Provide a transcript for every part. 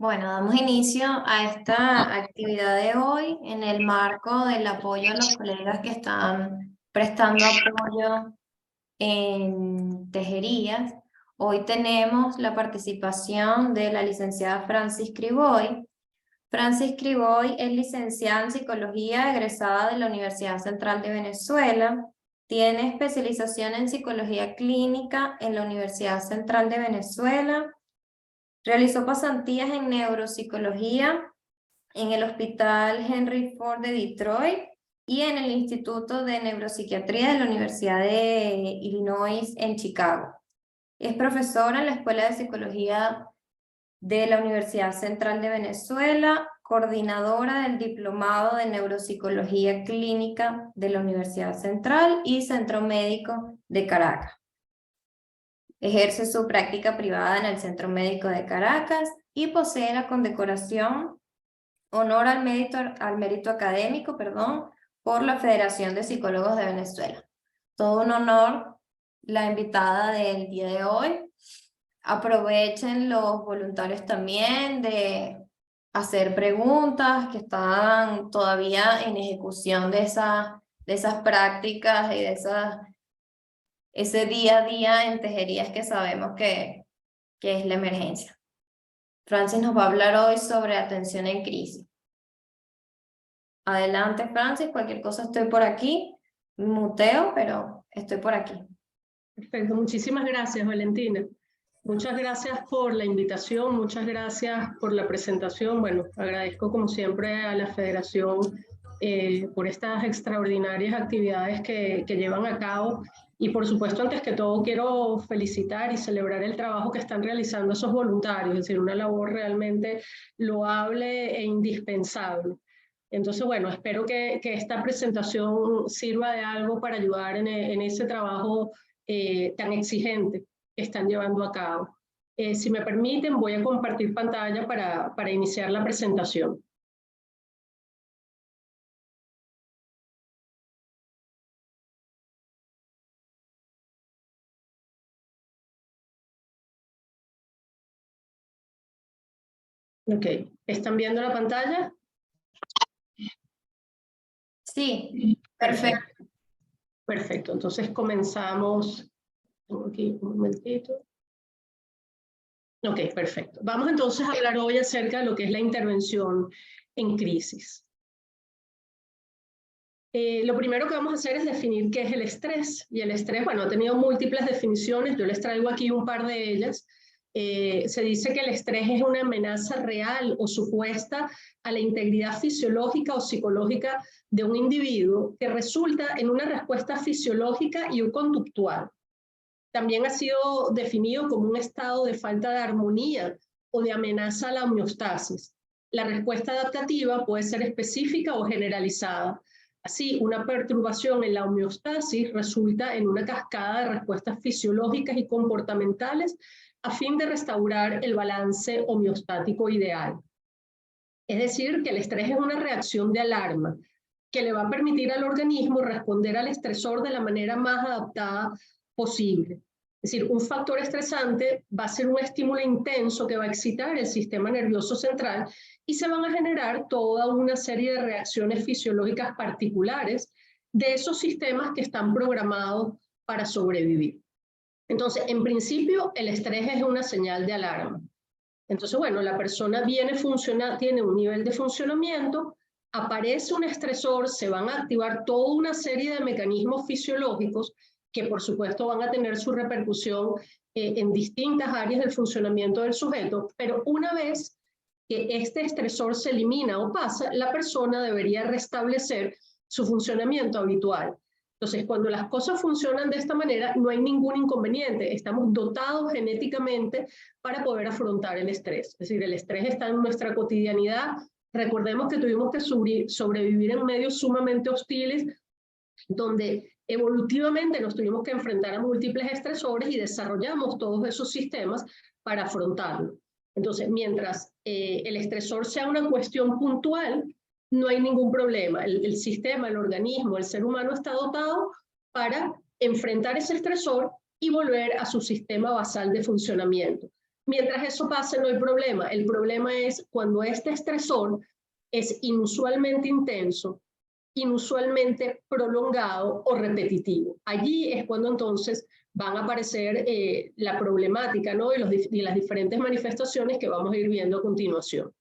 Bueno, damos inicio a esta actividad de hoy en el marco del apoyo a los colegas que están prestando apoyo en tejerías. Hoy tenemos la participación de la licenciada Francis Criboy. Francis Criboy es licenciada en Psicología, egresada de la Universidad Central de Venezuela. Tiene especialización en Psicología Clínica en la Universidad Central de Venezuela. Realizó pasantías en neuropsicología en el Hospital Henry Ford de Detroit y en el Instituto de Neuropsiquiatría de la Universidad de Illinois en Chicago. Es profesora en la Escuela de Psicología de la Universidad Central de Venezuela, coordinadora del Diplomado de Neuropsicología Clínica de la Universidad Central y Centro Médico de Caracas. Ejerce su práctica privada en el Centro Médico de Caracas y posee la condecoración Honor al Mérito Académico, por la Federación de Psicólogos de Venezuela. Todo un honor la invitada del día de hoy. Aprovechen los voluntarios también de hacer preguntas que están todavía en ejecución de esas prácticas y de ese día a día en tejerías que sabemos que es la emergencia. Francis nos va a hablar hoy sobre atención en crisis. Adelante, Francis, cualquier cosa estoy por aquí. Muteo, pero estoy por aquí. Perfecto, muchísimas gracias, Valentina. Muchas gracias por la invitación, muchas gracias por la presentación. Bueno, agradezco como siempre a la Federación por estas extraordinarias actividades que llevan a cabo. Y por supuesto, antes que todo, quiero felicitar y celebrar el trabajo que están realizando esos voluntarios, es decir, una labor realmente loable e indispensable. Entonces, bueno, espero que esta presentación sirva de algo para ayudar en ese trabajo tan exigente que están llevando a cabo. Si me permiten, voy a compartir pantalla para iniciar la presentación. Ok, ¿están viendo la pantalla? Sí, perfecto. Perfecto, entonces comenzamos. Aquí un momentito. Ok, perfecto. Vamos entonces a hablar hoy acerca de lo que es la intervención en crisis. Lo primero que vamos a hacer es definir qué es el estrés. Y el estrés, bueno, ha tenido múltiples definiciones, yo les traigo aquí un par de ellas. Se dice que el estrés es una amenaza real o supuesta a la integridad fisiológica o psicológica de un individuo que resulta en una respuesta fisiológica y conductual. También ha sido definido como un estado de falta de armonía o de amenaza a la homeostasis. La respuesta adaptativa puede ser específica o generalizada. Así, una perturbación en la homeostasis resulta en una cascada de respuestas fisiológicas y comportamentales a fin de restaurar el balance homeostático ideal. Es decir, que el estrés es una reacción de alarma que le va a permitir al organismo responder al estresor de la manera más adaptada posible. Es decir, un factor estresante va a ser un estímulo intenso que va a excitar el sistema nervioso central y se van a generar toda una serie de reacciones fisiológicas particulares de esos sistemas que están programados para sobrevivir. Entonces, en principio, el estrés es una señal de alarma. Entonces, bueno, la persona tiene un nivel de funcionamiento, aparece un estresor, se van a activar toda una serie de mecanismos fisiológicos que por supuesto van a tener su repercusión en distintas áreas del funcionamiento del sujeto, pero una vez que este estresor se elimina o pasa, la persona debería restablecer su funcionamiento habitual. Entonces, cuando las cosas funcionan de esta manera, no hay ningún inconveniente. Estamos dotados genéticamente para poder afrontar el estrés. Es decir, el estrés está en nuestra cotidianidad. Recordemos que tuvimos que sobrevivir en medios sumamente hostiles, donde evolutivamente nos tuvimos que enfrentar a múltiples estresores y desarrollamos todos esos sistemas para afrontarlo. Entonces, mientras el estresor sea una cuestión puntual, no hay ningún problema. El sistema, el organismo, el ser humano está dotado para enfrentar ese estresor y volver a su sistema basal de funcionamiento. Mientras eso pase no hay problema. El problema es cuando este estresor es inusualmente intenso, inusualmente prolongado o repetitivo. Allí es cuando entonces van a aparecer la problemática, ¿no? y las diferentes manifestaciones que vamos a ir viendo a continuación.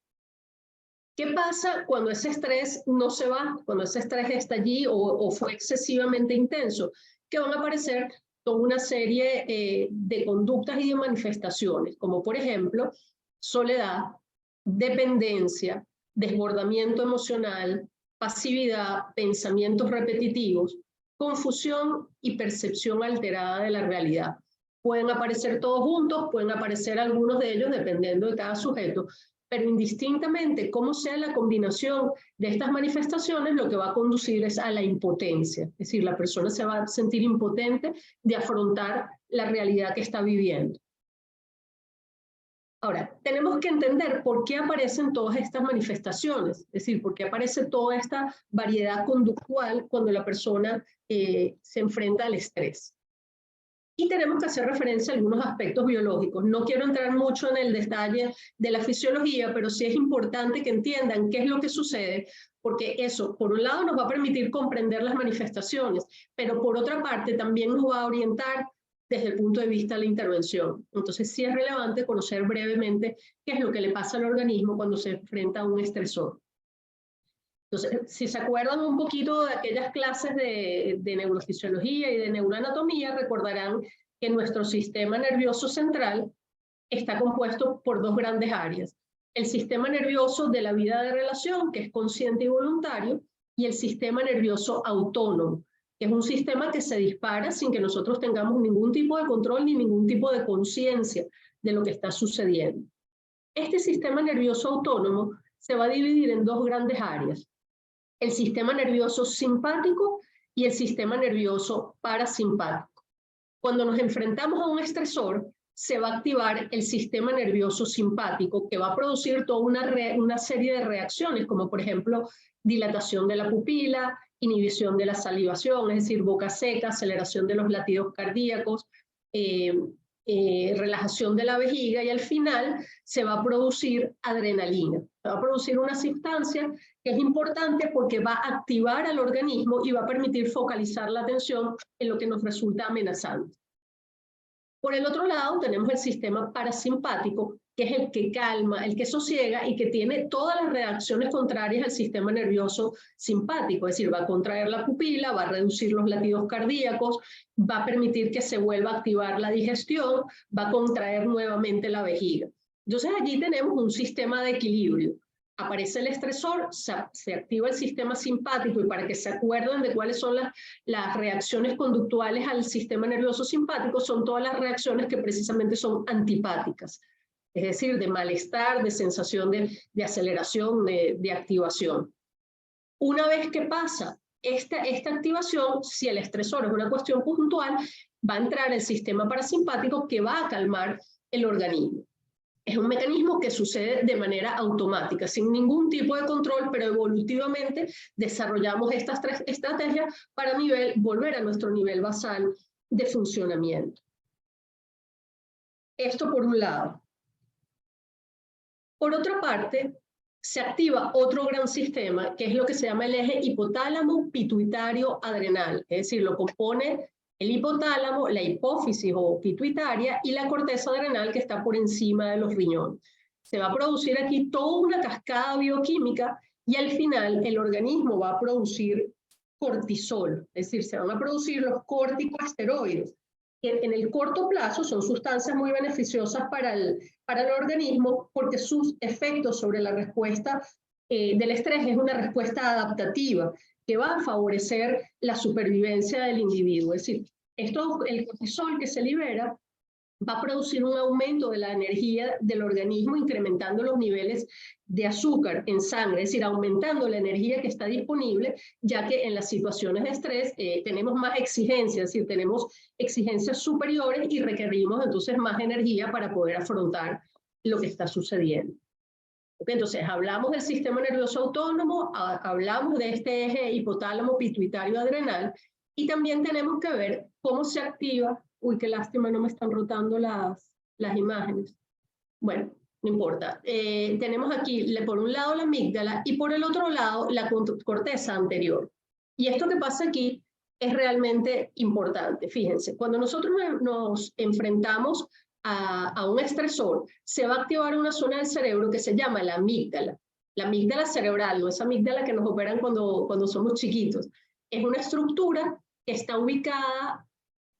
¿Qué pasa cuando ese estrés no se va? Cuando ese estrés está allí o fue excesivamente intenso, que van a aparecer toda una serie de conductas y de manifestaciones, como por ejemplo, soledad, dependencia, desbordamiento emocional, pasividad, pensamientos repetitivos, confusión y percepción alterada de la realidad. Pueden aparecer todos juntos, pueden aparecer algunos de ellos dependiendo de cada sujeto, pero indistintamente cómo sea la combinación de estas manifestaciones, lo que va a conducir es a la impotencia. Es decir, la persona se va a sentir impotente de afrontar la realidad que está viviendo. Ahora, tenemos que entender por qué aparecen todas estas manifestaciones, es decir, por qué aparece toda esta variedad conductual cuando la persona se enfrenta al estrés. Y tenemos que hacer referencia a algunos aspectos biológicos. No quiero entrar mucho en el detalle de la fisiología, pero sí es importante que entiendan qué es lo que sucede, porque eso, por un lado, nos va a permitir comprender las manifestaciones, pero por otra parte también nos va a orientar desde el punto de vista de la intervención. Entonces sí es relevante conocer brevemente qué es lo que le pasa al organismo cuando se enfrenta a un estresor. Entonces, si se acuerdan un poquito de aquellas clases de neurofisiología y de neuroanatomía, recordarán que nuestro sistema nervioso central está compuesto por dos grandes áreas. El sistema nervioso de la vida de relación, que es consciente y voluntario, y el sistema nervioso autónomo, que es un sistema que se dispara sin que nosotros tengamos ningún tipo de control ni ningún tipo de conciencia de lo que está sucediendo. Este sistema nervioso autónomo se va a dividir en dos grandes áreas: el sistema nervioso simpático y el sistema nervioso parasimpático. Cuando nos enfrentamos a un estresor, se va a activar el sistema nervioso simpático, que va a producir toda una serie de reacciones, como por ejemplo dilatación de la pupila, inhibición de la salivación, es decir, boca seca, aceleración de los latidos cardíacos, relajación de la vejiga, y al final se va a producir adrenalina. Se va a producir una sustancia que es importante porque va a activar al organismo y va a permitir focalizar la atención en lo que nos resulta amenazante. Por el otro lado, tenemos el sistema parasimpático, que es el que calma, el que sosiega y que tiene todas las reacciones contrarias al sistema nervioso simpático, es decir, va a contraer la pupila, va a reducir los latidos cardíacos, va a permitir que se vuelva a activar la digestión, va a contraer nuevamente la vejiga. Entonces allí tenemos un sistema de equilibrio. Aparece el estresor, se activa el sistema simpático, y para que se acuerden de cuáles son las reacciones conductuales al sistema nervioso simpático, son todas las reacciones que precisamente son antipáticas, es decir, de malestar, de sensación de aceleración, de activación. Una vez que pasa esta activación, si el estresor es una cuestión puntual, va a entrar el sistema parasimpático, que va a calmar el organismo. Es un mecanismo que sucede de manera automática, sin ningún tipo de control, pero evolutivamente desarrollamos estas tres estrategias para volver a nuestro nivel basal de funcionamiento. Esto por un lado. Por otra parte, se activa otro gran sistema, que es lo que se llama el eje hipotálamo pituitario adrenal, es decir, lo compone el hipotálamo, la hipófisis o pituitaria y la corteza adrenal, que está por encima de los riñones. Se va a producir aquí toda una cascada bioquímica y al final el organismo va a producir cortisol, es decir, se van a producir los corticosteroides, que en el corto plazo son sustancias muy beneficiosas para el organismo, porque sus efectos sobre la respuesta del estrés es una respuesta adaptativa que va a favorecer la supervivencia del individuo. Es decir, el cortisol que se libera va a producir un aumento de la energía del organismo, incrementando los niveles de azúcar en sangre, es decir, aumentando la energía que está disponible, ya que en las situaciones de estrés tenemos más exigencias, es decir, tenemos exigencias superiores y requerimos entonces más energía para poder afrontar lo que está sucediendo. Entonces, hablamos del sistema nervioso autónomo, hablamos de este eje hipotálamo pituitario adrenal, y también tenemos que ver cómo se activa. Uy, qué lástima, no me están rotando las imágenes. Bueno, no importa. Tenemos aquí por un lado la amígdala y por el otro lado la corteza anterior. Y esto que pasa aquí es realmente importante. Fíjense, cuando nosotros nos enfrentamos a un estresor, se va a activar una zona del cerebro que se llama la amígdala. La amígdala cerebral, no esa amígdala que nos operan cuando somos chiquitos. Es una estructura que está ubicada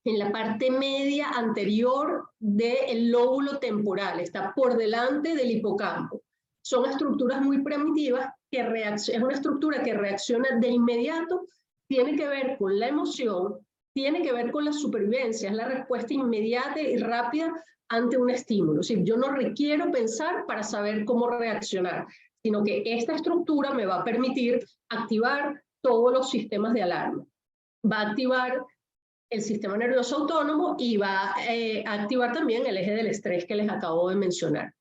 en la parte media anterior del lóbulo temporal, está por delante del hipocampo. Son estructuras muy primitivas, es una estructura que reacciona de inmediato, tiene que ver con la emoción, tiene que ver con la supervivencia, es la respuesta inmediata y rápida ante un estímulo. Es decir, yo no requiero pensar para saber cómo reaccionar, sino que esta estructura me va a permitir activar todos los sistemas de alarma. Va a activar el sistema nervioso autónomo y va a activar también el eje del estrés que les acabo de mencionar.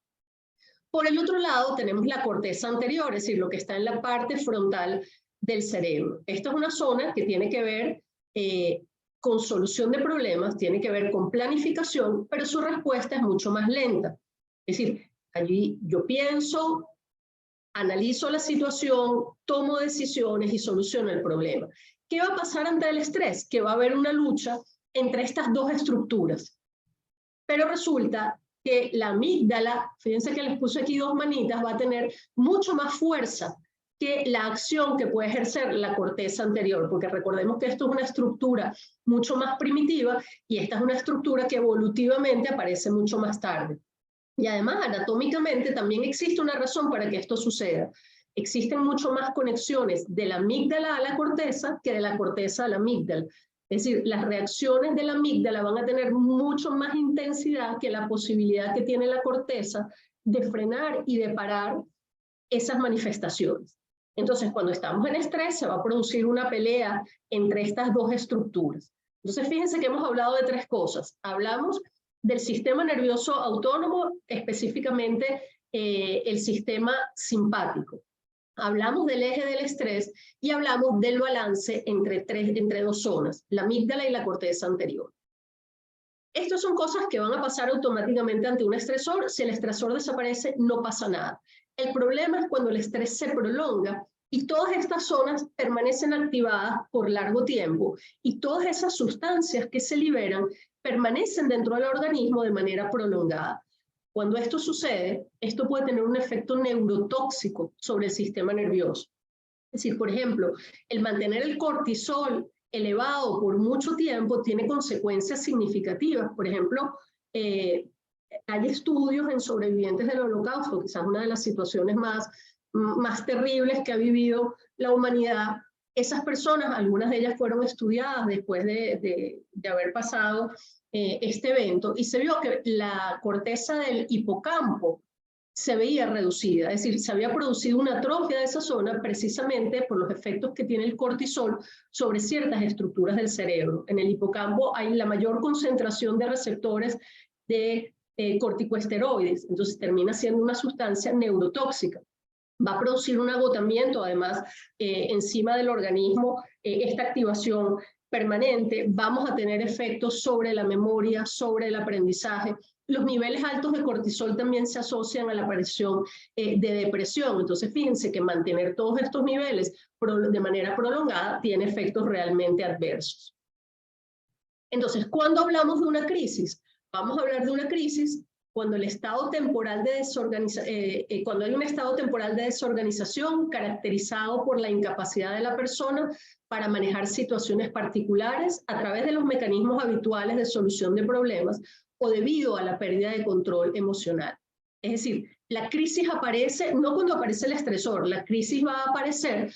Por el otro lado tenemos la corteza anterior, es decir, lo que está en la parte frontal del cerebro. Esta es una zona que tiene que ver con solución de problemas, tiene que ver con planificación, pero su respuesta es mucho más lenta. Es decir, allí yo pienso, analizo la situación, tomo decisiones y soluciono el problema. ¿Qué va a pasar ante el estrés? Que va a haber una lucha entre estas dos estructuras. Pero resulta que la amígdala, fíjense que les puse aquí dos manitas, va a tener mucho más fuerza que la acción que puede ejercer la corteza anterior, porque recordemos que esto es una estructura mucho más primitiva y esta es una estructura que evolutivamente aparece mucho más tarde. Y además, anatómicamente, también existe una razón para que esto suceda. Existen mucho más conexiones de la amígdala a la corteza que de la corteza a la amígdala. Es decir, las reacciones de la amígdala van a tener mucho más intensidad que la posibilidad que tiene la corteza de frenar y de parar esas manifestaciones. Entonces, cuando estamos en estrés, se va a producir una pelea entre estas dos estructuras. Entonces, fíjense que hemos hablado de tres cosas. Hablamos del sistema nervioso autónomo, específicamente el sistema simpático. Hablamos del eje del estrés y hablamos del balance entre dos zonas, la amígdala y la corteza anterior. Estas son cosas que van a pasar automáticamente ante un estresor. Si el estresor desaparece, no pasa nada. El problema es cuando el estrés se prolonga y todas estas zonas permanecen activadas por largo tiempo y todas esas sustancias que se liberan permanecen dentro del organismo de manera prolongada. Cuando esto sucede, esto puede tener un efecto neurotóxico sobre el sistema nervioso. Es decir, por ejemplo, el mantener el cortisol elevado por mucho tiempo tiene consecuencias significativas. Por ejemplo, hay estudios en sobrevivientes del Holocausto, quizás una de las situaciones más terribles que ha vivido la humanidad. Esas personas, algunas de ellas fueron estudiadas después de haber pasado este evento, y se vio que la corteza del hipocampo se veía reducida, es decir, se había producido una atrofia de esa zona precisamente por los efectos que tiene el cortisol sobre ciertas estructuras del cerebro. En el hipocampo hay la mayor concentración de receptores de corticosteroides, entonces termina siendo una sustancia neurotóxica. Va a producir un agotamiento, además, encima del organismo, esta activación permanente, vamos a tener efectos sobre la memoria, sobre el aprendizaje. Los niveles altos de cortisol también se asocian a la aparición de depresión. Entonces, fíjense que mantener todos estos niveles de manera prolongada tiene efectos realmente adversos. Entonces, ¿cuándo hablamos de una crisis? Vamos a hablar de una crisis cuando el estado temporal de cuando hay un estado temporal de desorganización caracterizado por la incapacidad de la persona para manejar situaciones particulares a través de los mecanismos habituales de solución de problemas o debido a la pérdida de control emocional. Es decir, la crisis aparece no cuando aparece el estresor, la crisis va a aparecer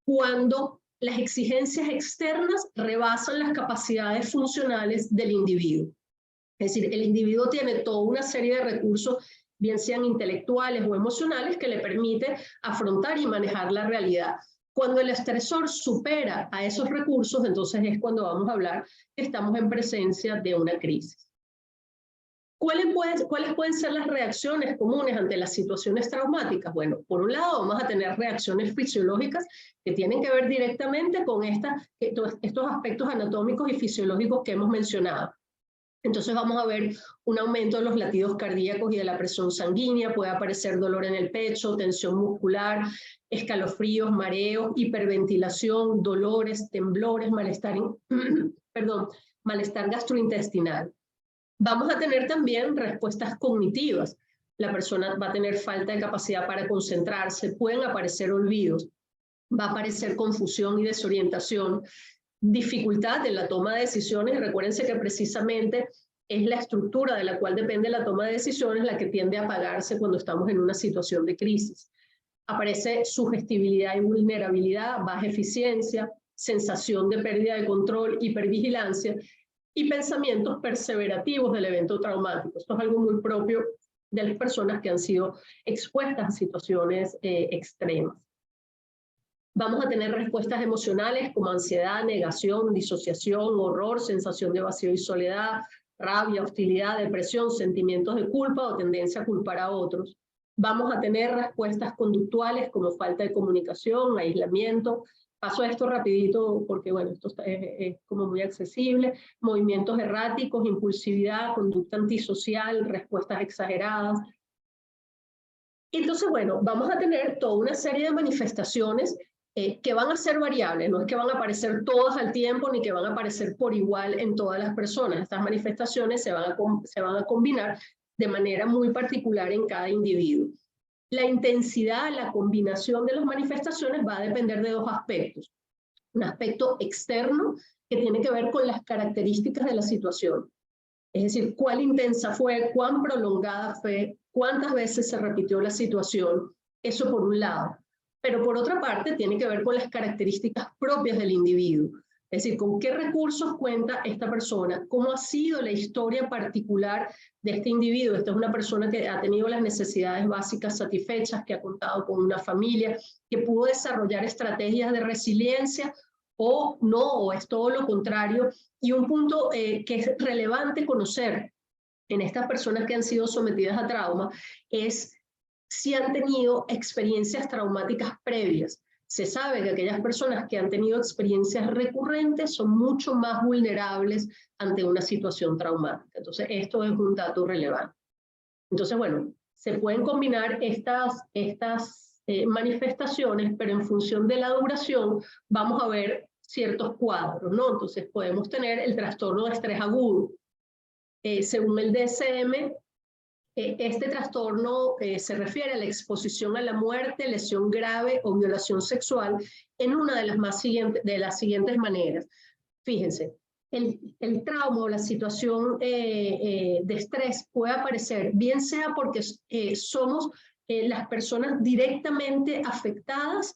cuando las exigencias externas rebasan las capacidades funcionales del individuo. Es decir, el individuo tiene toda una serie de recursos, bien sean intelectuales o emocionales, que le permite afrontar y manejar la realidad. Cuando el estresor supera a esos recursos, entonces es cuando vamos a hablar que estamos en presencia de una crisis. ¿Cuáles pueden ser las reacciones comunes ante las situaciones traumáticas? Bueno, por un lado vamos a tener reacciones fisiológicas que tienen que ver directamente con estos aspectos anatómicos y fisiológicos que hemos mencionado. Entonces vamos a ver un aumento de los latidos cardíacos y de la presión sanguínea, puede aparecer dolor en el pecho, tensión muscular, escalofríos, mareos, hiperventilación, dolores, temblores, malestar, malestar gastrointestinal. Vamos a tener también respuestas cognitivas. La persona va a tener falta de capacidad para concentrarse, pueden aparecer olvidos, va a aparecer confusión y desorientación, dificultad en la toma de decisiones. Recuérdense que precisamente es la estructura de la cual depende la toma de decisiones la que tiende a apagarse cuando estamos en una situación de crisis. Aparece sugestibilidad y vulnerabilidad, baja eficiencia, sensación de pérdida de control, hipervigilancia y pensamientos perseverativos del evento traumático. Esto es algo muy propio de las personas que han sido expuestas a situaciones extremas. Vamos a tener respuestas emocionales como ansiedad, negación, disociación, horror, sensación de vacío y soledad, rabia, hostilidad, depresión, sentimientos de culpa o tendencia a culpar a otros. Vamos a tener respuestas conductuales como falta de comunicación, aislamiento. Paso esto rapidito porque, bueno, esto es como muy accesible. Movimientos erráticos, impulsividad, conducta antisocial, respuestas exageradas. Entonces, bueno, vamos a tener toda una serie de manifestaciones que van a ser variables, no es que van a aparecer todas al tiempo ni que van a aparecer por igual en todas las personas. Estas manifestaciones se van a combinar de manera muy particular en cada individuo. La intensidad, la combinación de las manifestaciones va a depender de dos aspectos. Un aspecto externo que tiene que ver con las características de la situación. Es decir, cuán intensa fue, cuán prolongada fue, cuántas veces se repitió la situación. Eso por un lado. Pero por otra parte tiene que ver con las características propias del individuo. Es decir, con qué recursos cuenta esta persona, cómo ha sido la historia particular de este individuo. Esta es una persona que ha tenido las necesidades básicas satisfechas, que ha contado con una familia, que pudo desarrollar estrategias de resiliencia o no, o es todo lo contrario. Y un punto que es relevante conocer en estas personas que han sido sometidas a trauma es si han tenido experiencias traumáticas previas. Se sabe que aquellas personas que han tenido experiencias recurrentes son mucho más vulnerables ante una situación traumática. Entonces, esto es un dato relevante. Entonces, bueno, se pueden combinar estas manifestaciones, pero en función de la duración vamos a ver ciertos cuadros, ¿no? Entonces, podemos tener el trastorno de estrés agudo. Según el DSM, este trastorno se refiere a la exposición a la muerte, lesión grave o violación sexual en una de las siguientes maneras. Fíjense, el trauma o la situación de estrés puede aparecer, bien sea porque somos las personas directamente afectadas,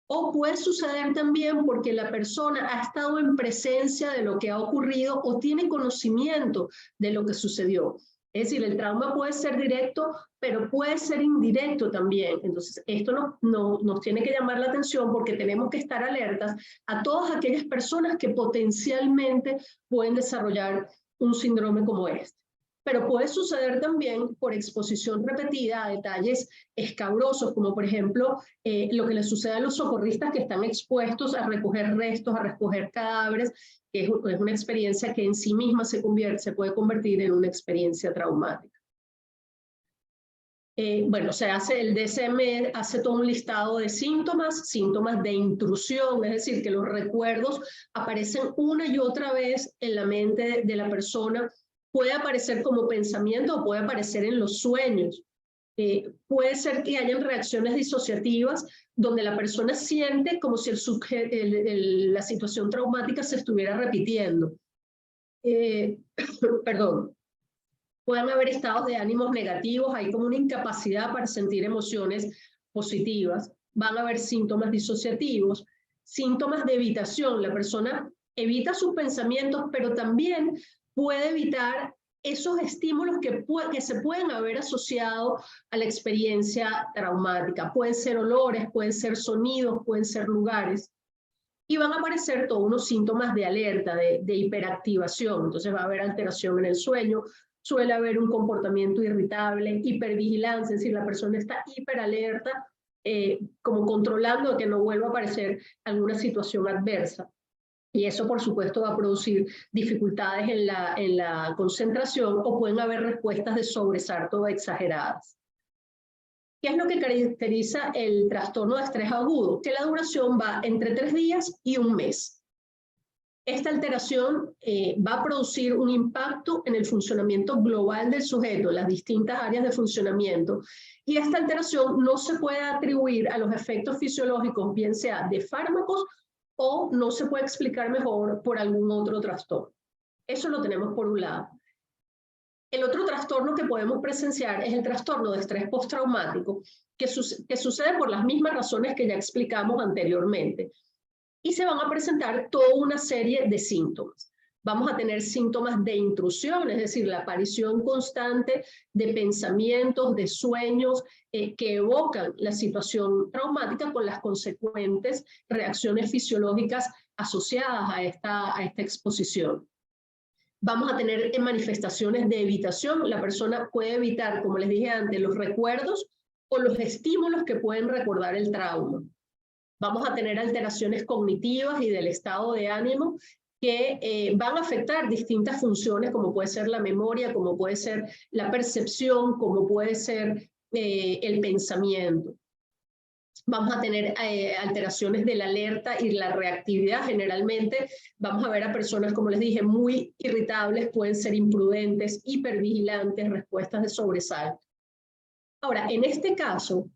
o puede suceder también porque la persona ha estado en presencia de lo que ha ocurrido o tiene conocimiento de lo que sucedió. Es decir, el trauma puede ser directo, pero puede ser indirecto también. Entonces, esto nos tiene que llamar la atención porque tenemos que estar alertas a todas aquellas personas que potencialmente pueden desarrollar un síndrome como este. Pero puede suceder también por exposición repetida a detalles escabrosos, como por ejemplo lo que le sucede a los socorristas que están expuestos a recoger restos, a recoger cadáveres, que es una experiencia que en sí misma se puede convertir en una experiencia traumática. Bueno, el DSM hace todo un listado de síntomas de intrusión, es decir, que los recuerdos aparecen una y otra vez en la mente de la persona. Puede aparecer como pensamiento o puede aparecer en los sueños. Puede ser que hayan reacciones disociativas donde la persona siente como si la situación traumática se estuviera repitiendo. Perdón. Pueden haber estados de ánimos negativos, hay como una incapacidad para sentir emociones positivas. Van a haber síntomas disociativos, síntomas de evitación. La persona evita sus pensamientos, pero también puede evitar esos estímulos que se pueden haber asociado a la experiencia traumática. Pueden ser olores, pueden ser sonidos, pueden ser lugares. Y van a aparecer todos unos síntomas de alerta, de hiperactivación. Entonces va a haber alteración en el sueño, suele haber un comportamiento irritable, hipervigilancia, es decir, la persona está hiperalerta, como controlando que no vuelva a aparecer alguna situación adversa. Y eso, por supuesto, va a producir dificultades en la concentración o pueden haber respuestas de sobresalto exageradas. ¿Qué es lo que caracteriza el trastorno de estrés agudo? Que la duración va entre 3 días y 1 mes. Esta alteración va a producir un impacto en el funcionamiento global del sujeto, las distintas áreas de funcionamiento, y esta alteración no se puede atribuir a los efectos fisiológicos, bien sea de fármacos o no se puede explicar mejor por algún otro trastorno. Eso lo tenemos por un lado. El otro trastorno que podemos presenciar es el trastorno de estrés postraumático, que sucede por las mismas razones que ya explicamos anteriormente. Y se van a presentar toda una serie de síntomas. Vamos a tener síntomas de intrusión, es decir, la aparición constante de pensamientos, de sueños que evocan la situación traumática con las consecuentes reacciones fisiológicas asociadas a esta exposición. Vamos a tener manifestaciones de evitación. La persona puede evitar, como les dije antes, los recuerdos o los estímulos que pueden recordar el trauma. Vamos a tener alteraciones cognitivas y del estado de ánimo que van a afectar distintas funciones, como puede ser la memoria, como puede ser la percepción, como puede ser el pensamiento. Vamos a tener alteraciones de la alerta y la reactividad. Generalmente vamos a ver a personas, como les dije, muy irritables, pueden ser imprudentes, hipervigilantes, respuestas de sobresalto. Ahora, en este caso,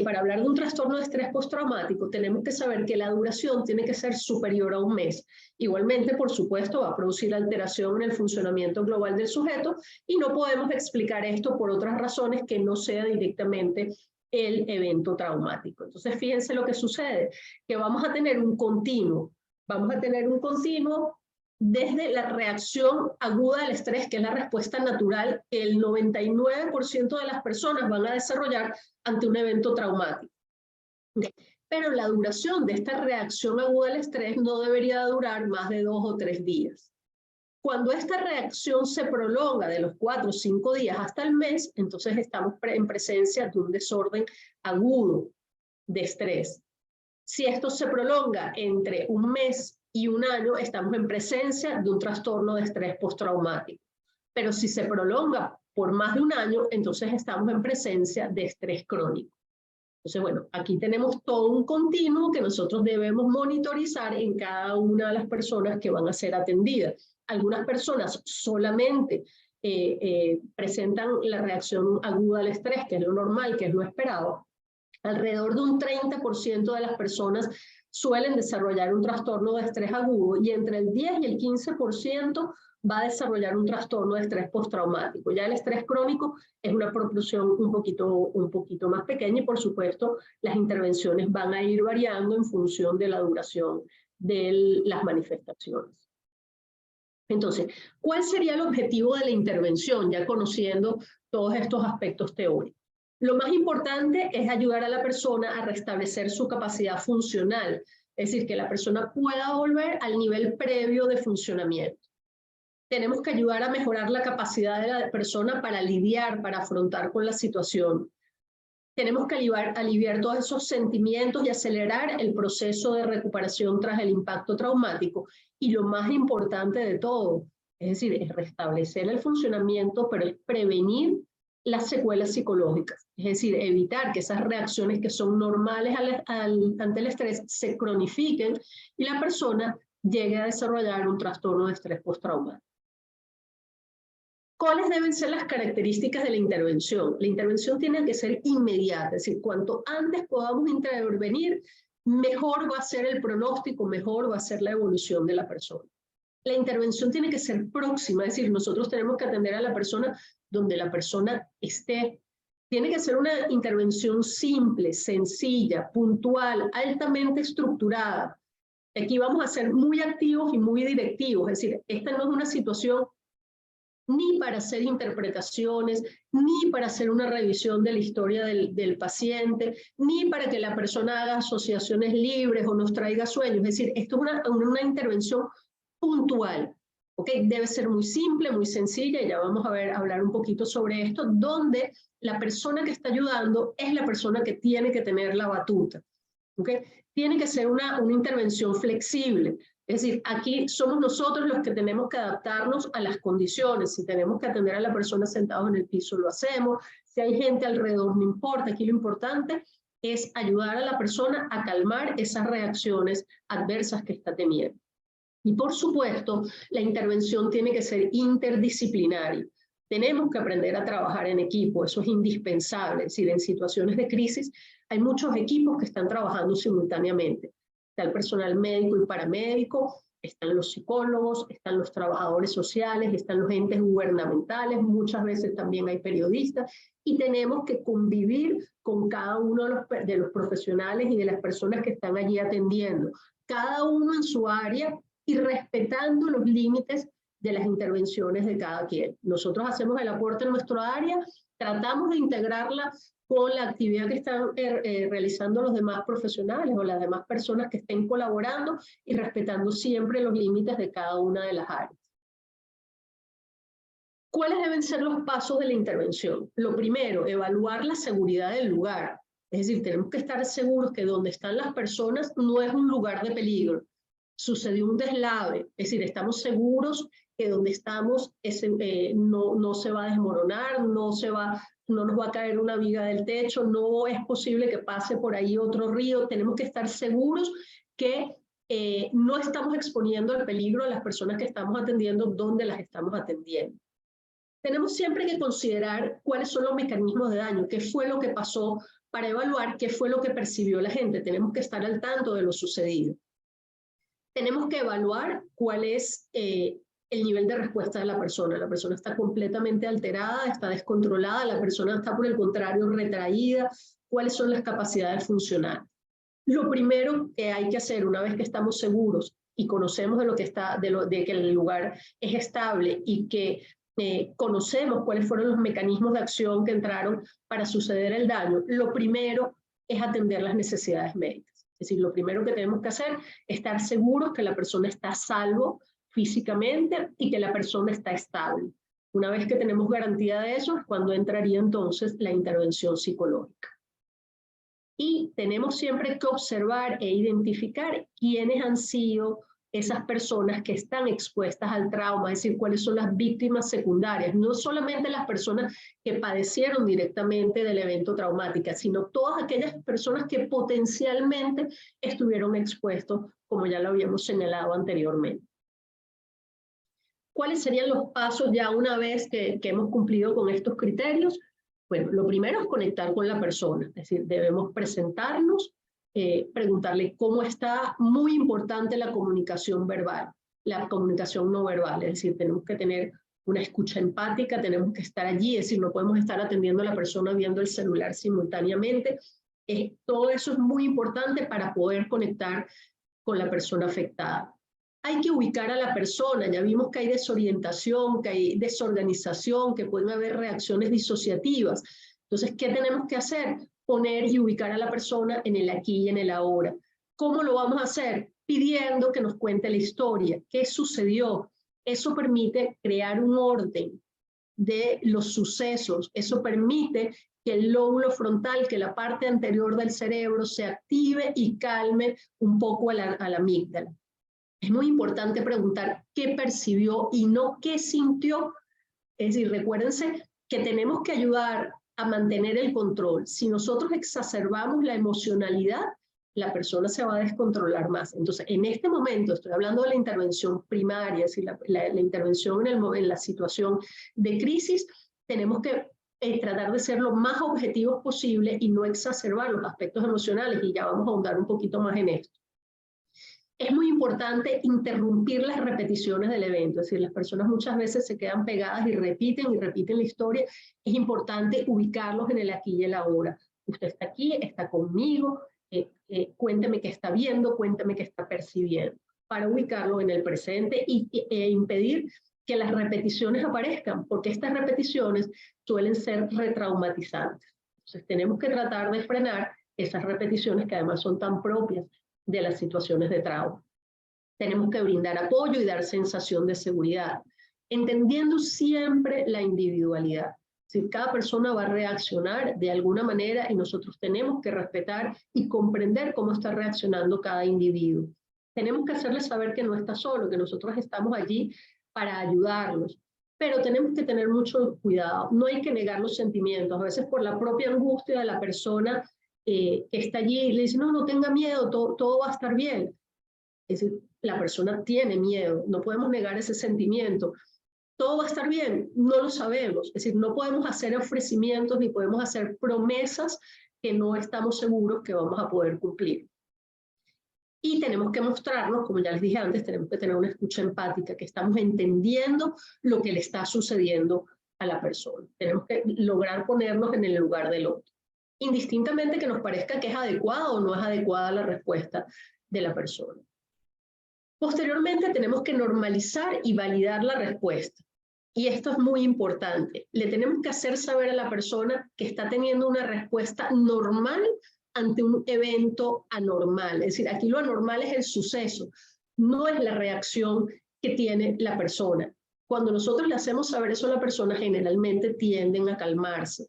para hablar de un trastorno de estrés postraumático, tenemos que saber que la duración tiene que ser superior a 1 mes. Igualmente, por supuesto, va a producir alteración en el funcionamiento global del sujeto y no podemos explicar esto por otras razones que no sea directamente el evento traumático. Entonces, fíjense lo que sucede, que vamos a tener un continuo. Vamos a tener un continuo desde la reacción aguda al estrés, que es la respuesta natural que el 99% de las personas van a desarrollar ante un evento traumático. Pero la duración de esta reacción aguda al estrés no debería durar más de 2 o 3 días. Cuando esta reacción se prolonga de los 4 o 5 días hasta el mes, entonces estamos en presencia de un desorden agudo de estrés. Si esto se prolonga entre 1 mes y 1 año, estamos en presencia de un trastorno de estrés postraumático. Pero si se prolonga por más de 1 año, entonces estamos en presencia de estrés crónico. Entonces, bueno, aquí tenemos todo un continuo que nosotros debemos monitorizar en cada una de las personas que van a ser atendidas. Algunas personas solamente presentan la reacción aguda al estrés, que es lo normal, que es lo esperado. Alrededor de un 30% de las personas suelen desarrollar un trastorno de estrés agudo y entre el 10 y el 15% va a desarrollar un trastorno de estrés postraumático. Ya el estrés crónico es una proporción un poquito más pequeña y por supuesto las intervenciones van a ir variando en función de la duración de las manifestaciones. Entonces, ¿cuál sería el objetivo de la intervención? Ya conociendo todos estos aspectos teóricos. Lo más importante es ayudar a la persona a restablecer su capacidad funcional, es decir, que la persona pueda volver al nivel previo de funcionamiento. Tenemos que ayudar a mejorar la capacidad de la persona para lidiar, para afrontar con la situación. Tenemos que aliviar todos esos sentimientos y acelerar el proceso de recuperación tras el impacto traumático. Y lo más importante de todo, es decir, es restablecer el funcionamiento, pero es prevenir las secuelas psicológicas. Es decir, evitar que esas reacciones que son normales ante el estrés se cronifiquen y la persona llegue a desarrollar un trastorno de estrés postraumático. ¿Cuáles deben ser las características de la intervención? La intervención tiene que ser inmediata, es decir, cuanto antes podamos intervenir, mejor va a ser el pronóstico, mejor va a ser la evolución de la persona. La intervención tiene que ser próxima, es decir, nosotros tenemos que atender a la persona donde la persona esté. Tiene que ser una intervención simple, sencilla, puntual, altamente estructurada. Aquí vamos a ser muy activos y muy directivos, es decir, esta no es una situación ni para hacer interpretaciones, ni para hacer una revisión de la historia del paciente, ni para que la persona haga asociaciones libres o nos traiga sueños. Es decir, esto es una intervención puntual. ¿Okay? Debe ser muy simple, muy sencilla, y ya vamos a hablar un poquito sobre esto, donde la persona que está ayudando es la persona que tiene que tener la batuta. ¿Okay? Tiene que ser una intervención flexible. Es decir, aquí somos nosotros los que tenemos que adaptarnos a las condiciones. Si tenemos que atender a la persona sentados en el piso, lo hacemos. Si hay gente alrededor, no importa. Aquí lo importante es ayudar a la persona a calmar esas reacciones adversas que está teniendo. Y por supuesto, la intervención tiene que ser interdisciplinaria. Tenemos que aprender a trabajar en equipo, eso es indispensable. Es decir, en situaciones de crisis hay muchos equipos que están trabajando simultáneamente. Está el personal médico y paramédico, están los psicólogos, están los trabajadores sociales, están los entes gubernamentales, muchas veces también hay periodistas, y tenemos que convivir con cada uno de los profesionales y de las personas que están allí atendiendo, cada uno en su área y respetando los límites de las intervenciones de cada quien. Nosotros hacemos el aporte en nuestra área, tratamos de integrarla con la actividad que están realizando los demás profesionales o las demás personas que estén colaborando y respetando siempre los límites de cada una de las áreas. ¿Cuáles deben ser los pasos de la intervención? Lo primero, evaluar la seguridad del lugar. Es decir, tenemos que estar seguros que donde están las personas no es un lugar de peligro. Sucedió un deslave, es decir, estamos seguros que donde estamos no se va a desmoronar, no nos va a caer una viga del techo, no es posible que pase por ahí otro río. Tenemos que estar seguros que no estamos exponiendo el peligro a las personas que estamos atendiendo donde las estamos atendiendo. Tenemos siempre que considerar cuáles son los mecanismos de daño, qué fue lo que pasó, para evaluar qué fue lo que percibió la gente. Tenemos que estar al tanto de lo sucedido. Tenemos que evaluar cuál es el nivel de respuesta de la persona. La persona está completamente alterada, está descontrolada, la persona está por el contrario retraída. ¿Cuáles son las capacidades funcionales? Lo primero que hay que hacer una vez que estamos seguros y conocemos de que el lugar es estable y que conocemos cuáles fueron los mecanismos de acción que entraron para suceder el daño, lo primero es atender las necesidades médicas. Es decir, lo primero que tenemos que hacer es estar seguros que la persona está a salvo físicamente y que la persona está estable. Una vez que tenemos garantía de eso, es cuando entraría entonces la intervención psicológica. Y tenemos siempre que observar e identificar quiénes han sido esas personas que están expuestas al trauma, es decir, cuáles son las víctimas secundarias, no solamente las personas que padecieron directamente del evento traumático, sino todas aquellas personas que potencialmente estuvieron expuestos, como ya lo habíamos señalado anteriormente. ¿Cuáles serían los pasos ya una vez que hemos cumplido con estos criterios? Bueno, lo primero es conectar con la persona, es decir, debemos presentarnos, preguntarle cómo está. Muy importante la comunicación verbal, la comunicación no verbal, es decir, tenemos que tener una escucha empática, tenemos que estar allí, es decir, no podemos estar atendiendo a la persona viendo el celular simultáneamente. Todo eso es muy importante para poder conectar con la persona afectada. Hay que ubicar a la persona, ya vimos que hay desorientación, que hay desorganización, que pueden haber reacciones disociativas. Entonces, ¿qué tenemos que hacer? Poner y ubicar a la persona en el aquí y en el ahora. ¿Cómo lo vamos a hacer? Pidiendo que nos cuente la historia, qué sucedió. Eso permite crear un orden de los sucesos, eso permite que el lóbulo frontal, que la parte anterior del cerebro se active y calme un poco a la amígdala. Es muy importante preguntar qué percibió y no qué sintió. Es decir, recuérdense que tenemos que ayudar a mantener el control. Si nosotros exacerbamos la emocionalidad, la persona se va a descontrolar más. Entonces, en este momento, estoy hablando de la intervención primaria, es decir, la intervención en la situación de crisis, tenemos que tratar de ser lo más objetivos posible y no exacerbar los aspectos emocionales, y ya vamos a ahondar un poquito más en esto. Es muy importante interrumpir las repeticiones del evento, es decir, las personas muchas veces se quedan pegadas y repiten la historia. Es importante ubicarlos en el aquí y el ahora. Usted está aquí, está conmigo, cuénteme qué está viendo, cuénteme qué está percibiendo, para ubicarlo en el presente e impedir que las repeticiones aparezcan, porque estas repeticiones suelen ser retraumatizantes. Entonces tenemos que tratar de frenar esas repeticiones que además son tan propias de las situaciones de trauma. Tenemos que brindar apoyo y dar sensación de seguridad, entendiendo siempre la individualidad. Si cada persona va a reaccionar de alguna manera y nosotros tenemos que respetar y comprender cómo está reaccionando cada individuo. Tenemos que hacerle saber que no está solo, que nosotros estamos allí para ayudarlos. Pero tenemos que tener mucho cuidado. No hay que negar los sentimientos. A veces por la propia angustia de la persona que está allí, le dice, no, no tenga miedo, todo va a estar bien. Es decir, la persona tiene miedo, no podemos negar ese sentimiento. ¿Todo va a estar bien? No lo sabemos. Es decir, no podemos hacer ofrecimientos ni podemos hacer promesas que no estamos seguros que vamos a poder cumplir. Y tenemos que mostrarnos, como ya les dije antes, tenemos que tener una escucha empática, que estamos entendiendo lo que le está sucediendo a la persona. Tenemos que lograr ponernos en el lugar del otro, indistintamente que nos parezca que es adecuada o no es adecuada la respuesta de la persona. Posteriormente tenemos que normalizar y validar la respuesta. Y esto es muy importante. Le tenemos que hacer saber a la persona que está teniendo una respuesta normal ante un evento anormal. Es decir, aquí lo anormal es el suceso, no es la reacción que tiene la persona. Cuando nosotros le hacemos saber eso a la persona, generalmente tienden a calmarse.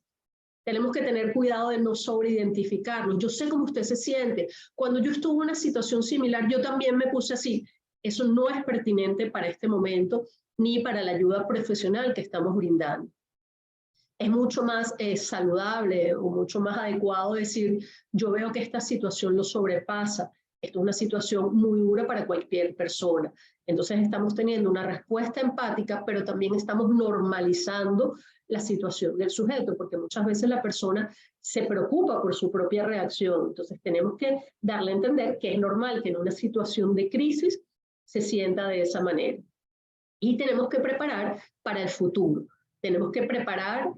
Tenemos que tener cuidado de no sobreidentificarnos. Yo sé cómo usted se siente. Cuando yo estuve en una situación similar, yo también me puse así. Eso no es pertinente para este momento, ni para la ayuda profesional que estamos brindando. Es mucho más saludable o mucho más adecuado decir, yo veo que esta situación lo sobrepasa, esto es una situación muy dura para cualquier persona. Entonces estamos teniendo una respuesta empática, pero también estamos normalizando la situación del sujeto, porque muchas veces la persona se preocupa por su propia reacción. Entonces tenemos que darle a entender que es normal que en una situación de crisis se sienta de esa manera. Y tenemos que preparar para el futuro. Tenemos que preparar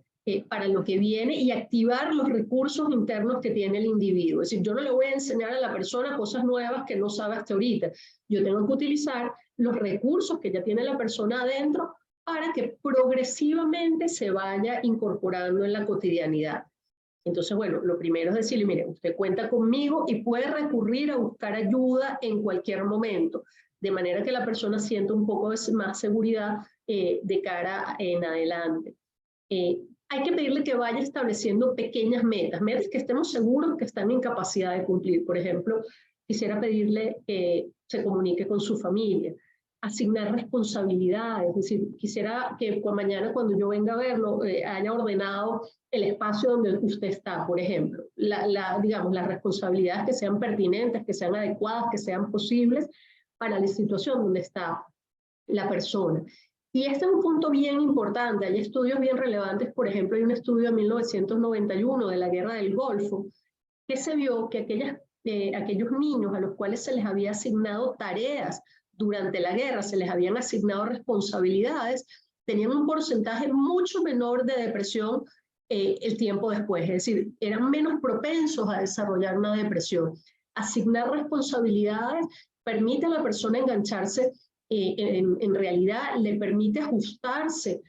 para lo que viene y activar los recursos internos que tiene el individuo. Es decir, yo no le voy a enseñar a la persona cosas nuevas que no sabe hasta ahorita. Yo tengo que utilizar los recursos que ya tiene la persona adentro para que progresivamente se vaya incorporando en la cotidianidad. Entonces, bueno, lo primero es decirle, mire, usted cuenta conmigo y puede recurrir a buscar ayuda en cualquier momento, de manera que la persona sienta un poco más seguridad de cara en adelante. Hay que pedirle que vaya estableciendo pequeñas metas, metas que estemos seguros que están en capacidad de cumplir. Por ejemplo, quisiera pedirle que se comunique con su familia, asignar responsabilidades, es decir, quisiera que mañana cuando yo venga a verlo haya ordenado el espacio donde usted está, por ejemplo, digamos, las responsabilidades que sean pertinentes, que sean adecuadas, que sean posibles para la situación donde está la persona. Y este es un punto bien importante. Hay estudios bien relevantes. Por ejemplo, hay un estudio de 1991 de la Guerra del Golfo que se vio que aquellos niños a los cuales se les había asignado tareas durante la guerra, se les habían asignado responsabilidades, tenían un porcentaje mucho menor de depresión el tiempo después. Es decir, eran menos propensos a desarrollar una depresión. Asignar responsabilidades permite a la persona engancharse en realidad, le permite ajustarse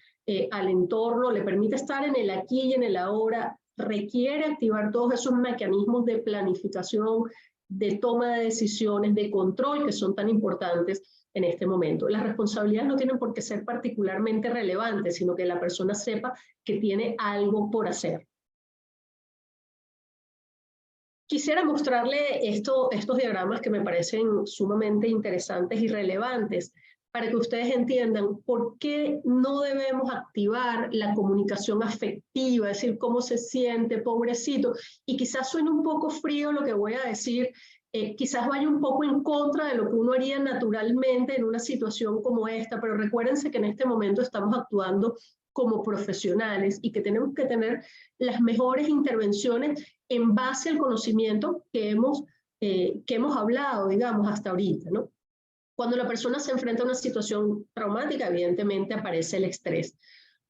al entorno, le permite estar en el aquí y en el ahora, requiere activar todos esos mecanismos de planificación, de toma de decisiones, de control que son tan importantes en este momento. Las responsabilidades no tienen por qué ser particularmente relevantes, sino que la persona sepa que tiene algo por hacer. Quisiera mostrarle estos diagramas que me parecen sumamente interesantes y relevantes para que ustedes entiendan por qué no debemos activar la comunicación afectiva, es decir, cómo se siente, pobrecito. Y quizás suene un poco frío lo que voy a decir, quizás vaya un poco en contra de lo que uno haría naturalmente en una situación como esta, pero recuérdense que en este momento estamos actuando como profesionales y que tenemos que tener las mejores intervenciones en base al conocimiento que hemos hablado, digamos, hasta ahorita, ¿no? Cuando la persona se enfrenta a una situación traumática, evidentemente aparece el estrés.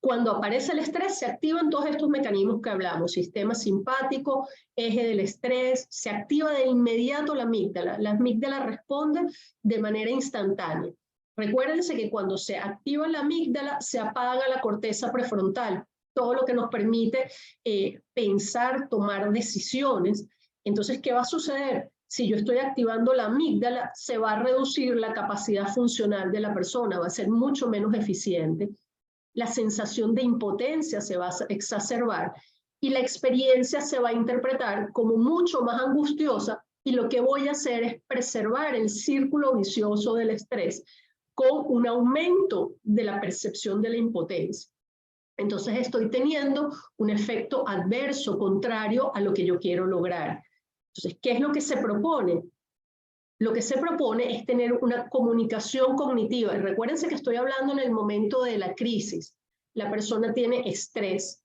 Cuando aparece el estrés, se activan todos estos mecanismos que hablamos, sistema simpático, eje del estrés, se activa de inmediato la amígdala. La amígdala responde de manera instantánea. Recuérdense que cuando se activa la amígdala, se apaga la corteza prefrontal, todo lo que nos permite pensar, tomar decisiones. Entonces, ¿qué va a suceder? Si yo estoy activando la amígdala, se va a reducir la capacidad funcional de la persona, va a ser mucho menos eficiente. La sensación de impotencia se va a exacerbar y la experiencia se va a interpretar como mucho más angustiosa y lo que voy a hacer es preservar el círculo vicioso del estrés con un aumento de la percepción de la impotencia. Entonces estoy teniendo un efecto adverso, contrario a lo que yo quiero lograr. Entonces, ¿qué es lo que se propone? Lo que se propone es tener una comunicación cognitiva. Y recuérdense que estoy hablando en el momento de la crisis. La persona tiene estrés.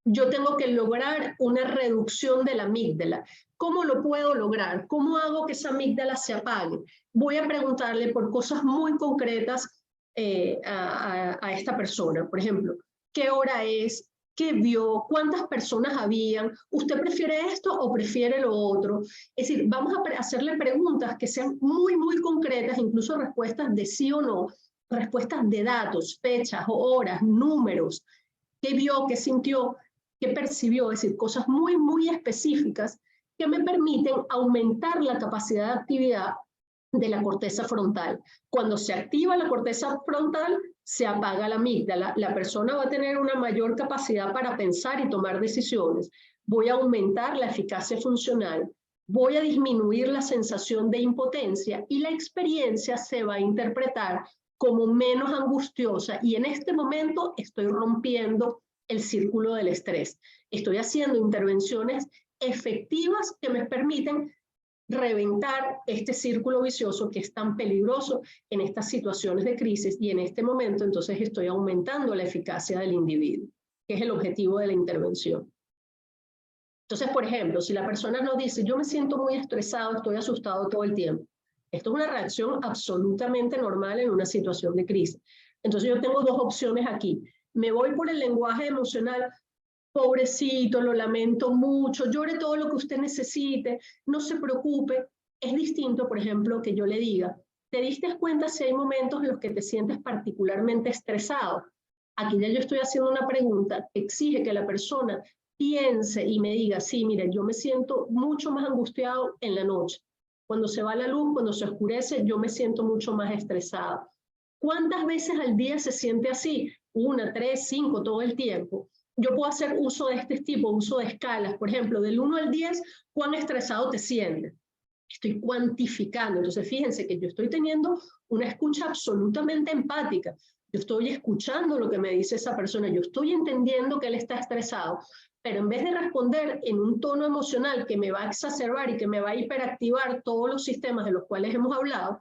Yo tengo que lograr una reducción de la amígdala. ¿Cómo lo puedo lograr? ¿Cómo hago que esa amígdala se apague? Voy a preguntarle por cosas muy concretas a esta persona. Por ejemplo, ¿qué hora es? ¿Qué vio? ¿Cuántas personas habían? ¿Usted prefiere esto o prefiere lo otro? Es decir, vamos a hacerle preguntas que sean muy, muy concretas, incluso respuestas de sí o no, respuestas de datos, fechas, horas, números. ¿Qué vio? ¿Qué sintió? ¿Qué percibió? Es decir, cosas muy, muy específicas que me permiten aumentar la capacidad de actividad de la corteza frontal. Cuando se activa la corteza frontal, se apaga la amígdala. La persona va a tener una mayor capacidad para pensar y tomar decisiones. Voy a aumentar la eficacia funcional. Voy a disminuir la sensación de impotencia y la experiencia se va a interpretar como menos angustiosa y en este momento estoy rompiendo el círculo del estrés. Estoy haciendo intervenciones efectivas que me permiten reventar este círculo vicioso que es tan peligroso en estas situaciones de crisis y en este momento entonces estoy aumentando la eficacia del individuo, que es el objetivo de la intervención. Entonces, por ejemplo, si la persona nos dice, yo me siento muy estresado, estoy asustado todo el tiempo, esto es una reacción absolutamente normal en una situación de crisis. Entonces yo tengo dos opciones aquí. Me voy por el lenguaje emocional, pobrecito, lo lamento mucho, llore todo lo que usted necesite, no se preocupe. Es distinto, por ejemplo, que yo le diga, ¿te diste cuenta si hay momentos en los que te sientes particularmente estresado? Aquí ya yo estoy haciendo una pregunta que exige que la persona piense y me diga, sí, mire, yo me siento mucho más angustiado en la noche. Cuando se va la luz, cuando se oscurece, yo me siento mucho más estresado. ¿Cuántas veces al día se siente así? 1, 3, 5, todo el tiempo. Yo puedo hacer uso de este tipo, uso de escalas. Por ejemplo, del 1 al 10, ¿cuán estresado te sientes? Estoy cuantificando. Entonces, fíjense que yo estoy teniendo una escucha absolutamente empática. Yo estoy escuchando lo que me dice esa persona. Yo estoy entendiendo que él está estresado. Pero en vez de responder en un tono emocional que me va a exacerbar y que me va a hiperactivar todos los sistemas de los cuales hemos hablado,